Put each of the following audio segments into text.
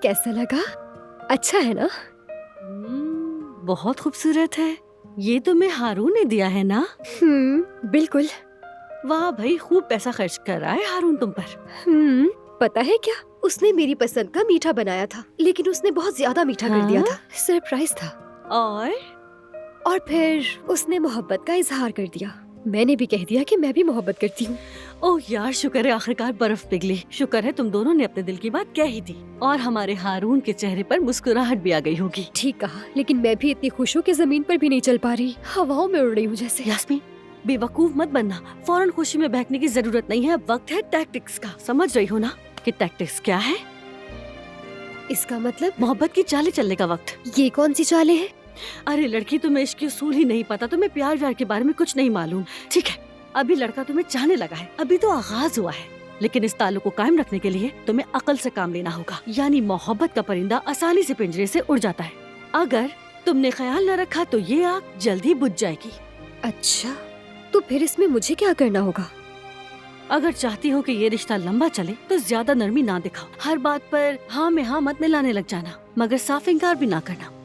कैसा लगा? अच्छा है ना? बहुत खूबसूरत है। ये तुम्हें हारून ने दिया है ना? बिल्कुल। वाह भाई, खूब पैसा खर्च कर रहा है हारून तुम पर। पता है क्या, उसने मेरी पसंद का मीठा बनाया था, लेकिन उसने बहुत ज्यादा मीठा कर दिया था। सरप्राइज था। और फिर उसने मोहब्बत का इजहार कर दिया। मैंने भी कह दिया कि मैं भी मोहब्बत करती हूँ। ओह यार, शुक्र है आखिरकार बर्फ पिघली। शुक्र है तुम दोनों ने अपने दिल की बात कह ही दी और हमारे हारून के चेहरे पर मुस्कुराहट भी आ गई होगी। ठीक कहा, लेकिन मैं भी इतनी खुश हूँ कि जमीन पर भी नहीं चल पा रही, हवाओं में उड़ रही हूँ जैसे। यास्मीन, बेवकूफ मत बनना। फौरन खुशी में बहकने की जरूरत नहीं है। अब वक्त है टैक्टिक्स का। समझ रही हो ना कि टैक्टिक्स क्या है? इसका मतलब मोहब्बत की चालें चलने का वक्त। ये कौन सी चालें हैं? अरे लड़की, तुम्हें इश्क की उसूल ही नहीं पता, तुम्हें प्यार व्यार के बारे में कुछ नहीं मालूम। ठीक है, अभी लड़का तुम्हें चाहने लगा है, अभी तो आगाज हुआ है, लेकिन इस ताल्लुक को कायम रखने के लिए तुम्हें अकल से काम लेना होगा। यानी मोहब्बत का परिंदा आसानी से पिंजरे से उड़ जाता है। अगर तुमने ख्याल न रखा तो ये आग जल्दी बुझ जाएगी। अच्छा, तो फिर इसमें मुझे क्या करना होगा? अगर चाहती हो कि ये रिश्ता लंबा चले तो ज्यादा नरमी ना दिखाओ। हर बात पर हाँ में हाँ मत मिलाने लग जाना, मगर साफ इनकार भी ना करना।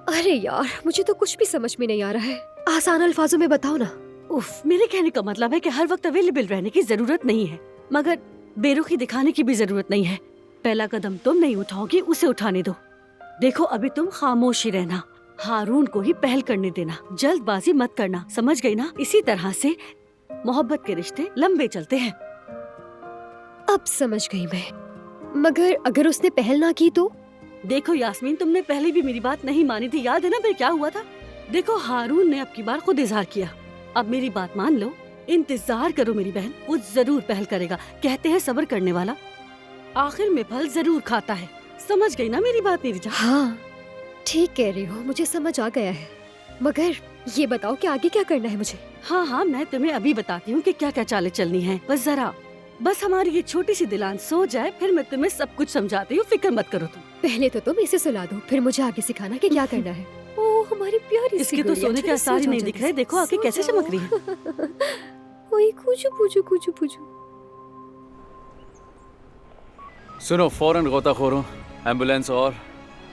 अरे यार, मुझे तो कुछ भी समझ में नहीं आ रहा है। आसान अल्फाजों में बताओ ना। उफ, मेरे कहने का मतलब है कि हर वक्त अवेलेबल रहने की जरूरत नहीं है, मगर बेरुखी दिखाने की भी जरूरत नहीं है। पहला कदम तुम नहीं उठाओगी, उसे उठाने दो। देखो, अभी तुम खामोश ही रहना, हारून को ही पहल करने देना, जल्दबाजी मत करना, समझ गई ना? इसी तरह से मोहब्बत के रिश्ते लंबे चलते हैं। अब समझ गई मैं, मगर अगर उसने पहल ना की तो? देखो यास्मीन, तुमने पहले भी मेरी बात नहीं मानी थी, याद है ना फिर क्या हुआ था? देखो, हारून ने अब की बार खुद इजहार किया। अब मेरी बात मान लो, इंतजार करो मेरी बहन, वो जरूर पहल करेगा। कहते हैं सब्र करने वाला आखिर में फल जरूर खाता है। समझ गई ना मेरी बात नीरजा? हाँ, ठीक कह रही हो, मुझे समझ आ गया है। मगर ये बताओ कि आगे क्या करना है मुझे? हाँ, मैं तुम्हें अभी बताती हूँ कि क्या क्या चालें चलनी है। बस हमारी ये छोटी सी दिलान सो जाए, फिर मैं तुम्हें सब कुछ समझाती हूँ, फिक्र मत करो तुम। पहले तो तुम इसे सुला दो, फिर मुझे आगे सिखाना कि क्या करना है। ओह हमारी प्यारी सी इसके तो गुड़िया, सोने के थोड़ी आसार सो ही जाओ नहीं जल्दी दिख रहे। से। देखो आगे सो कैसे जाओ। चमक रही है। ओए कुछ पूछो कुछ पूछो। सुनो, फौरन गोताखोरों, एम्बुलेंस और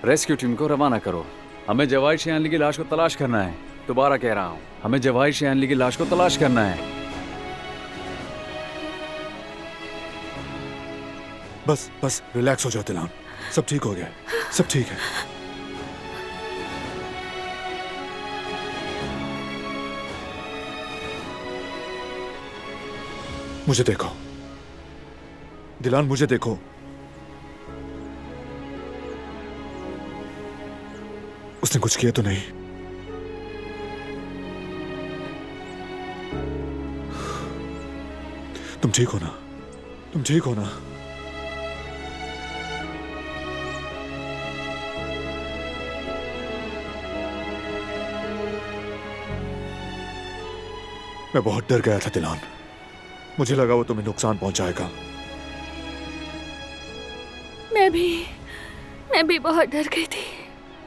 रेस्क्यू टीम को रवाना करो। हमें जवाहिर शियानली की लाश को तलाश करना है। दोबारा कह रहा हूँ, हमें जवाहिर शियानली की लाश को तलाश करना है। बस रिलैक्स हो जाओ दिलान, सब ठीक हो गया, सब ठीक है। मुझे देखो दिलान, मुझे देखो। उसने कुछ किया तो नहीं? तुम ठीक हो ना? तुम ठीक हो ना? मैं बहुत डर गया था दिलान, मुझे लगा वो तुम्हें नुकसान पहुंचाएगा। मैं भी बहुत डर गई थी,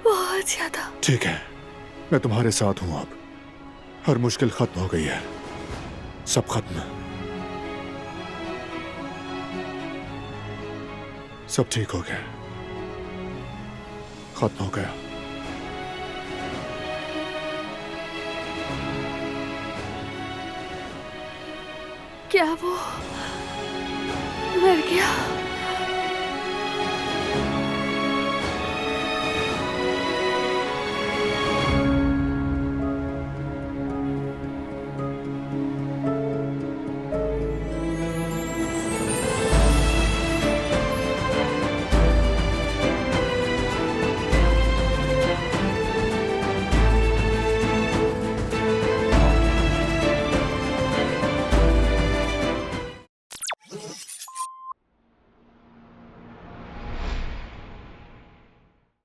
बहुत ज्यादा। ठीक है, मैं तुम्हारे साथ हूं अब। हर मुश्किल खत्म हो गई है, सब खत्म, सब ठीक हो गया, खत्म हो गया। क्या वो मर गया?